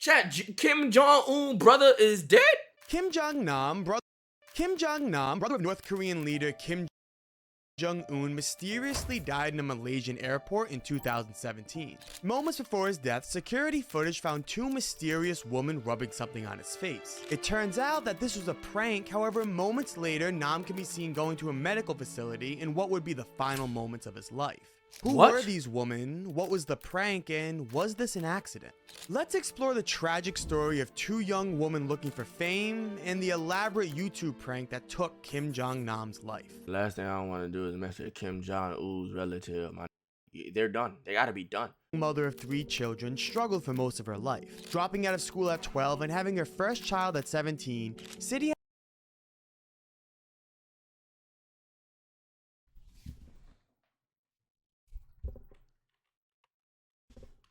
Kim Jong-un brother is dead? Kim Jong-nam, brother of North Korean leader Kim Jong-un, mysteriously died in a Malaysian airport in 2017. Moments before his death, security footage found two mysterious women rubbing something on his face. It turns out that this was a prank. However, moments later, Nam can be seen going to a medical facility in what would be the final moments of his life. Who were these women? What was the prank? And was this an accident? Let's explore the tragic story of two young women looking for fame and the elaborate YouTube prank that took Kim Jong-nam's life. The last thing I want to do is mess with Kim Jong-un's relative. They're done. They gotta be done. Mother of 3 children, struggled for most of her life. Dropping out of school at 12 and having her first child at 17, City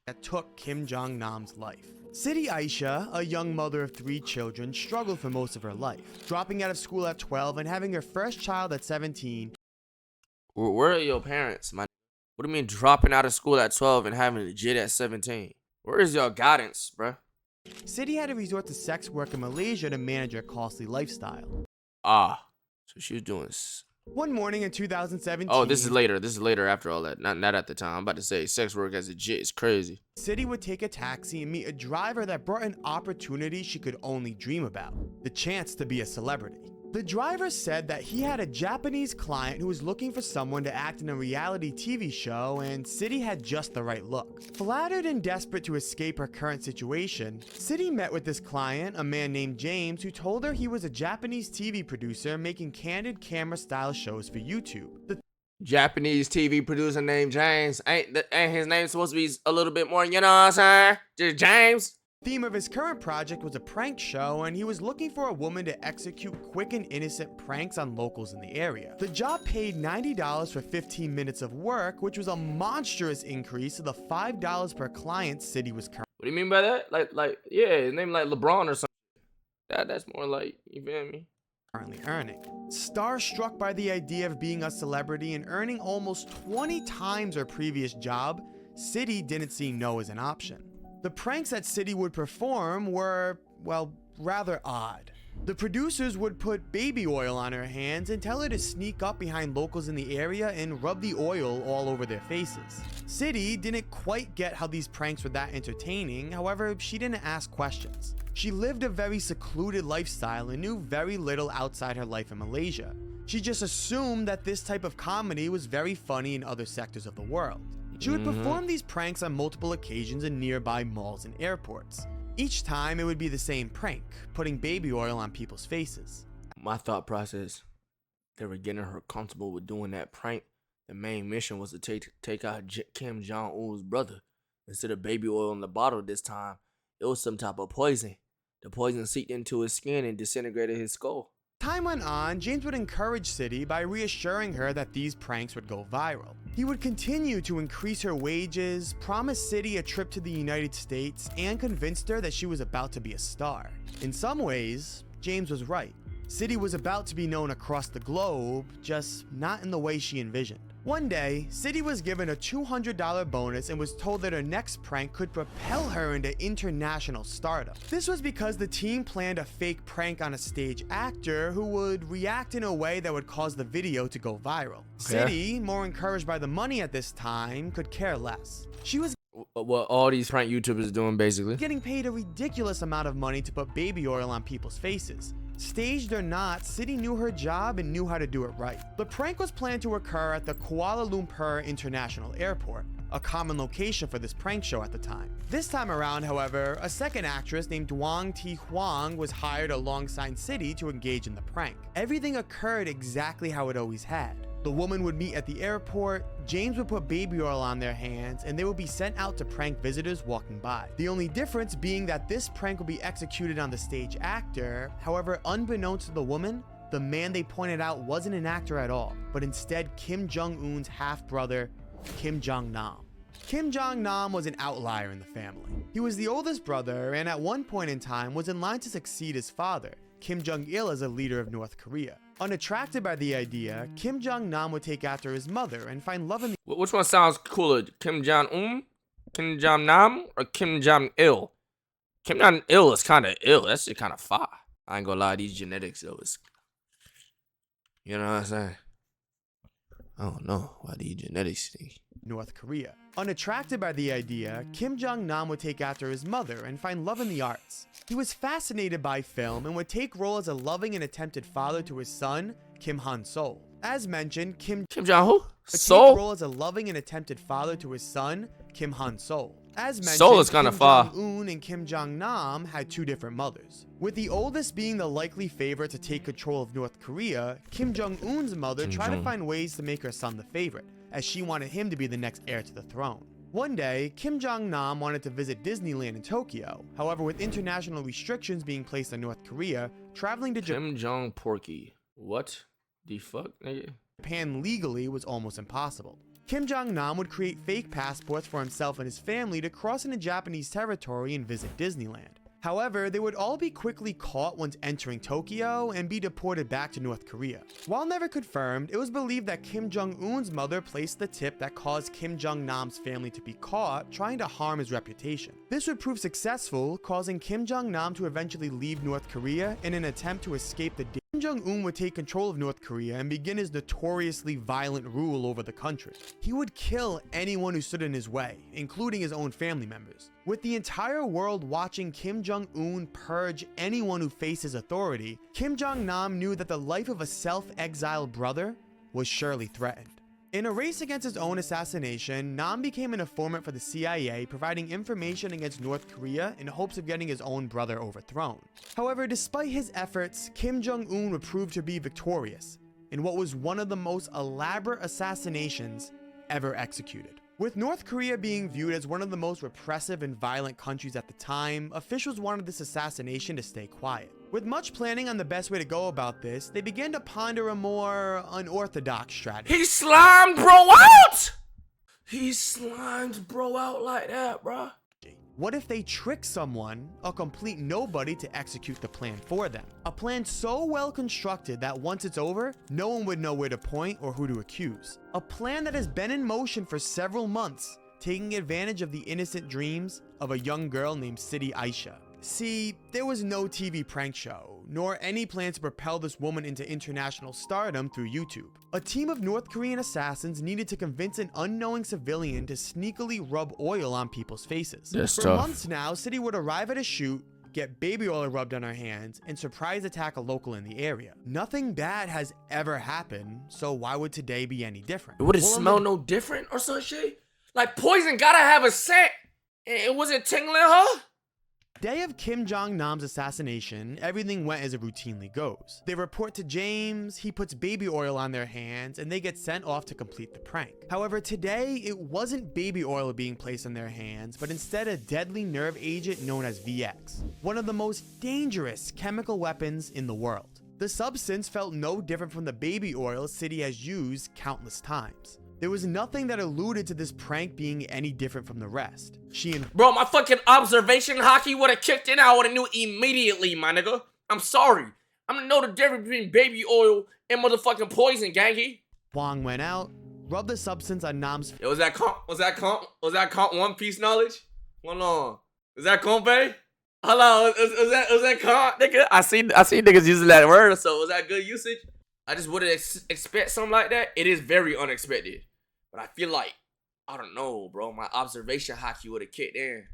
that took Kim Jong-nam's life. City Aisha, a young mother of 3 children, struggled for most of her life. Dropping out of school at 12 and having her first child at 17. Where are your parents, man? What do you mean dropping out of school at 12 and having a jit at 17? Where is your guidance, bruh? City had to resort to sex work in Malaysia to manage her costly lifestyle. Ah, so she was doing One morning in 2017. Oh, this is later. This is later after all that. Not at the time. I'm about to say sex work as a jit is crazy. City would take a taxi and meet a driver that brought an opportunity she could only dream about. The chance to be a celebrity. The driver said that he had a Japanese client who was looking for someone to act in a reality TV show, and City had just the right look. Flattered and desperate to escape her current situation, City met with this client, a man named James, who told her he was a Japanese TV producer making candid camera style shows for YouTube. The Japanese TV producer named James. Ain't his name supposed to be a little bit more, you know what I'm saying? Just James. theme of his current project was a prank show, and he was looking for a woman to execute quick and innocent pranks on locals in the area. The job paid $90 for 15 minutes of work, which was a monstrous increase to the $5 per client City was currently. What do you mean by that? Yeah, his name like LeBron or something. That's more like, you feel me? Currently earning. Starstruck by the idea of being a celebrity and earning almost 20 times her previous job, City didn't see no as an option. The pranks that City would perform were, well, rather odd. The producers would put baby oil on her hands and tell her to sneak up behind locals in the area and rub the oil all over their faces. City didn't quite get how these pranks were that entertaining, however, she didn't ask questions. She lived a very secluded lifestyle and knew very little outside her life in Malaysia. She just assumed that this type of comedy was very funny in other sectors of the world. She would perform these pranks on multiple occasions in nearby malls and airports. Each time it would be the same prank, putting baby oil on people's faces. My thought process, they were getting her comfortable with doing that prank. The main mission was to take out Kim Jong-un's brother. Instead of baby oil in the bottle this time, it was some type of poison. The poison seeped into his skin and disintegrated his skull. Time went on, James would encourage City by reassuring her that these pranks would go viral. He would continue to increase her wages, promise City a trip to the United States, and convinced her that she was about to be a star. In some ways, James was right. City was about to be known across the globe, just not in the way she envisioned. One day, City was given a $200 bonus and was told that her next prank could propel her into international stardom. This was because the team planned a fake prank on a stage actor who would react in a way that would cause the video to go viral. City, more encouraged by the money at this time, could care less. She was What all these prank YouTubers doing, basically. getting paid a ridiculous amount of money to put baby oil on people's faces. Staged or not, City knew her job and knew how to do it right. The prank was planned to occur at the Kuala Lumpur International Airport, a common location for this prank show at the time. This time around, however, a second actress named Wang Ti Huang was hired alongside City to engage in the prank. Everything occurred exactly how it always had. The woman would meet at the airport, James would put baby oil on their hands, and they would be sent out to prank visitors walking by. The only difference being that this prank would be executed on the stage actor. However, unbeknownst to the woman, the man they pointed out wasn't an actor at all, but instead Kim Jong-un's half-brother, Kim Jong-nam. Kim Jong-nam was an outlier in the family. He was the oldest brother and at one point in time was in line to succeed his father, Kim Jong-il, as a leader of North Korea. Unattracted by the idea, Kim Jong-nam would take after his mother and find love in the Which one sounds cooler? Kim Jong-un? Kim Jong-nam? Or Kim Jong-il? Kim Jong Il is kind of ill. That shit kind of fire. I ain't gonna lie, these genetics though is, you know what I'm saying? I don't know why these genetics thing. North Korea. Unattracted by the idea, Kim Jong-nam would take after his mother and find love in the arts. He was fascinated by film and would take role as a loving and attempted father to his son, Kim Han-sol. As mentioned, Kim Jong-who? take Sol? role as a loving and attempted father to his son, Kim Han-sol. As mentioned, Sol is kinda Kim far. Jong-un and Kim Jong-nam had two different mothers. With the oldest being the likely favorite to take control of North Korea, Kim Jong-un's mother tried to find ways to make her son the favorite, as she wanted him to be the next heir to the throne. One day, Kim Jong-nam wanted to visit Disneyland in Tokyo. However, with international restrictions being placed on North Korea, traveling to Kim Jong Porky. What the fuck, nigga? Japan legally was almost impossible. Kim Jong-nam would create fake passports for himself and his family to cross into Japanese territory and visit Disneyland. However, they would all be quickly caught once entering Tokyo and be deported back to North Korea. While never confirmed, it was believed that Kim Jong-un's mother placed the tip that caused Kim Jong-nam's family to be caught trying to harm his reputation. This would prove successful, causing Kim Jong-nam to eventually leave North Korea in an attempt to escape the Kim Jong-un would take control of North Korea and begin his notoriously violent rule over the country. He would kill anyone who stood in his way, including his own family members. With the entire world watching Kim Jong-un purge anyone who faced his authority, Kim Jong-nam knew that the life of a self-exiled brother was surely threatened. In a race against his own assassination, Nam became an informant for the CIA, providing information against North Korea in hopes of getting his own brother overthrown. However, despite his efforts, Kim Jong-un would prove to be victorious in what was one of the most elaborate assassinations ever executed. With North Korea being viewed as one of the most repressive and violent countries at the time, officials wanted this assassination to stay quiet. With much planning on the best way to go about this, they began to ponder a more unorthodox strategy. He slimed bro out! He slimed bro out like that, bro. What if they trick someone, a complete nobody, to execute the plan for them? A plan so well constructed that once it's over, no one would know where to point or who to accuse. A plan that has been in motion for several months, taking advantage of the innocent dreams of a young girl named Aisha. See, there was no TV prank show, nor any plan to propel this woman into international stardom through YouTube. A team of North Korean assassins needed to convince an unknowing civilian to sneakily rub oil on people's faces. For months now, City would arrive at a shoot, get baby oil rubbed on her hands, and surprise attack a local in the area. Nothing bad has ever happened, so why would today be any different? Would it smell no different or some shit? Like poison gotta have a scent. It wasn't tingling her? Day of Kim Jong-nam's assassination, everything went as it routinely goes. They report to James, he puts baby oil on their hands, and they get sent off to complete the prank. However, today, it wasn't baby oil being placed on their hands, but instead a deadly nerve agent known as VX, one of the most dangerous chemical weapons in the world. The substance felt no different from the baby oil City has used countless times. There was nothing that alluded to this prank being any different from the rest. Bro, my fucking observation hockey would have kicked in. I would have knew immediately, my nigga. I'm sorry. I'm gonna know the difference between baby oil and motherfucking poison, gangy. Wong went out, rubbed the substance on Nam's Yo, was that comp One Piece knowledge? Hold on. Was that comp, eh? Hello, was that comp, nigga? I see niggas using that word, so was that good usage? I just wouldn't expect something like that. It is very unexpected. But I feel like, I don't know, bro. My observation hockey would have kicked in.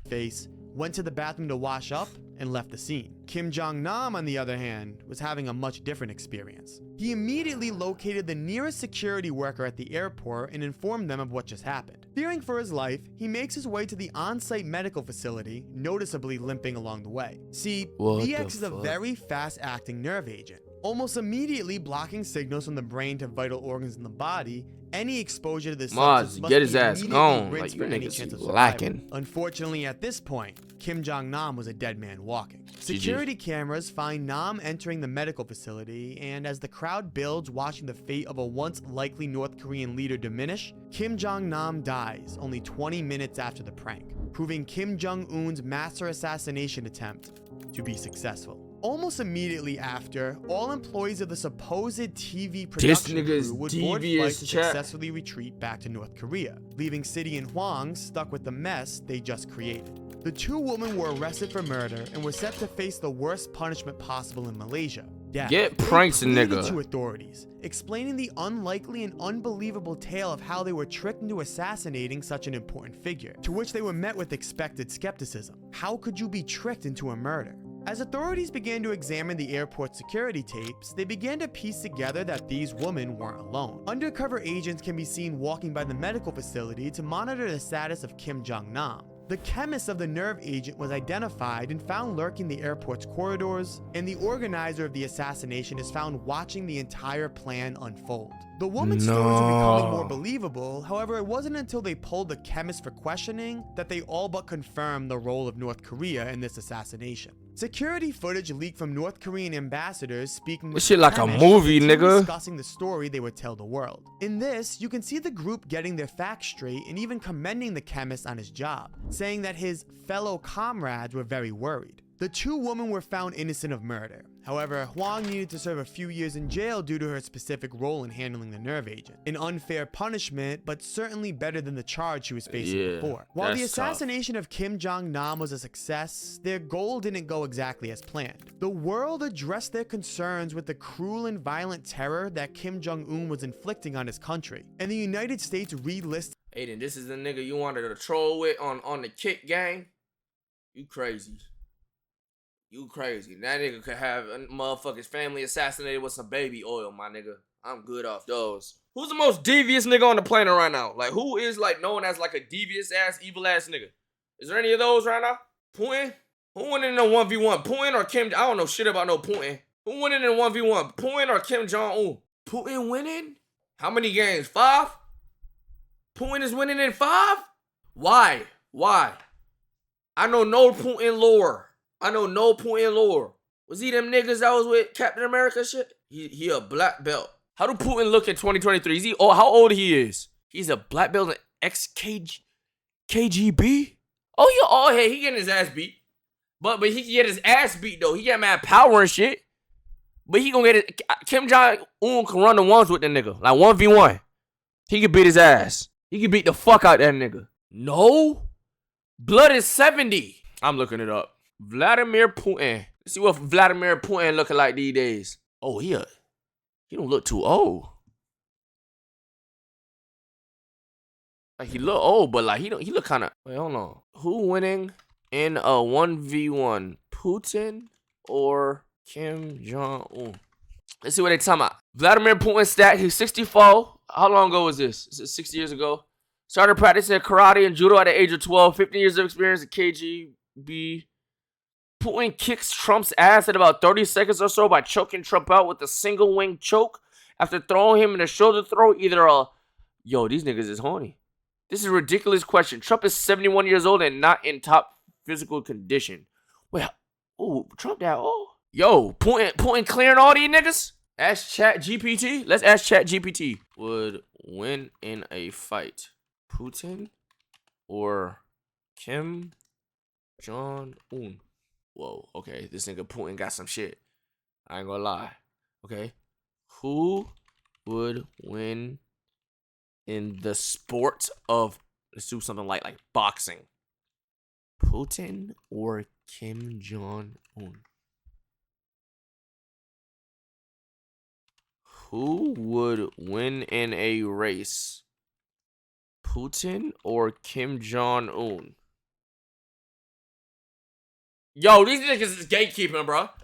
Face, went to the bathroom to wash up, and left the scene. Kim Jong-nam, on the other hand, was having a much different experience. He immediately located the nearest security worker at the airport and informed them of what just happened. Fearing for his life, he makes his way to the on-site medical facility, noticeably limping along the way. See, VX is a very fast-acting nerve agent, almost immediately blocking signals from the brain to vital organs in the body. Any exposure to this substance must get his be ass immediately gone. rinsed Like, for you any niggas chance of lacking. survival. Unfortunately, at this point, Kim Jong-nam was a dead man walking. Security cameras find Nam entering the medical facility, and as the crowd builds watching the fate of a once likely North Korean leader diminish, Kim Jong-nam dies only 20 minutes after the prank, proving Kim Jong-un's master assassination attempt to be successful. Almost immediately after, all employees of the supposed TV production crew would board flights to successfully retreat back to North Korea, leaving City and Hwang stuck with the mess they just created. The two women were arrested for murder and were set to face the worst punishment possible in Malaysia. Death. Get pranks, nigga. To authorities, explaining the unlikely and unbelievable tale of how they were tricked into assassinating such an important figure, to which they were met with expected skepticism. How could you be tricked into a murder? As authorities began to examine the airport security tapes, they began to piece together that these women weren't alone. Undercover agents can be seen walking by the medical facility to monitor the status of Kim Jong-nam. The chemist of the nerve agent was identified and found lurking the airport's corridors, and the organizer of the assassination is found watching the entire plan unfold. The woman's stories were becoming more believable, however, it wasn't until they pulled the chemist for questioning that they all but confirmed the role of North Korea in this assassination. Security footage leaked from North Korean ambassadors speaking with this shit like a movie, nigga. Discussing the story they would tell the world. In this, you can see the group getting their facts straight and even commending the chemist on his job, saying that his fellow comrades were very worried. The two women were found innocent of murder. However, Hwang needed to serve a few years in jail due to her specific role in handling the nerve agent. An unfair punishment, but certainly better than the charge she was facing before. While the assassination of Kim Jong-nam was a success, their goal didn't go exactly as planned. The world addressed their concerns with the cruel and violent terror that Kim Jong-un was inflicting on his country, and the United States relisted. Aiden, this is the nigga you wanted to troll with on the kick gang? You crazy. You crazy. That nigga could have a motherfucker's family assassinated with some baby oil, my nigga. I'm good off those. Who's the most devious nigga on the planet right now? Like, who is like known as like a devious ass, evil ass nigga? Is there any of those right now? Putin? Who winning in the 1v1? Putin or Kim? I don't know shit about no Putin. Who winning in 1v1? Putin or Kim Jong-un? Putin winning? How many games? 5? Putin is winning in 5? Why? I know no Putin lore. Was he them niggas that was with Captain America shit? He a black belt. How do Putin look in 2023? Is he how old he is? He's a black belt in KGB? Hey, he getting his ass beat. But he can get his ass beat though. He got mad power and shit. But he gonna get it. Kim Jong-un can run the ones with the nigga. Like 1v1. He can beat his ass. He can beat the fuck out that nigga. No? Blood is 70. I'm looking it up. Vladimir Putin. Let's see what Vladimir Putin looking like these days. Oh, he don't look too old. Like he look old, but like he look kind of. Wait, hold on. Who winning in a 1v1? Putin or Kim Jong-un? Let's see what they talking about. Vladimir Putin stat. He's 64. How long ago was this? This is 6 years ago. Started practicing karate and judo at the age of 12. 15 years of experience at KGB. Putin kicks Trump's ass in about 30 seconds or so by choking Trump out with a single wing choke after throwing him in a shoulder throw. These niggas is horny. This is a ridiculous question. Trump is 71 years old and not in top physical condition. Well, Trump that old? Yo, Putin clearing all these niggas? Ask ChatGPT. Let's ask ChatGPT. Would win in a fight Putin or Kim Jong-un? Whoa, okay, this nigga Putin got some shit. I ain't gonna lie. Okay, who would win in the sport of, let's do something like boxing? Putin or Kim Jong-un? Who would win in a race? Putin or Kim Jong-un? Yo, these niggas is gatekeeping, bro.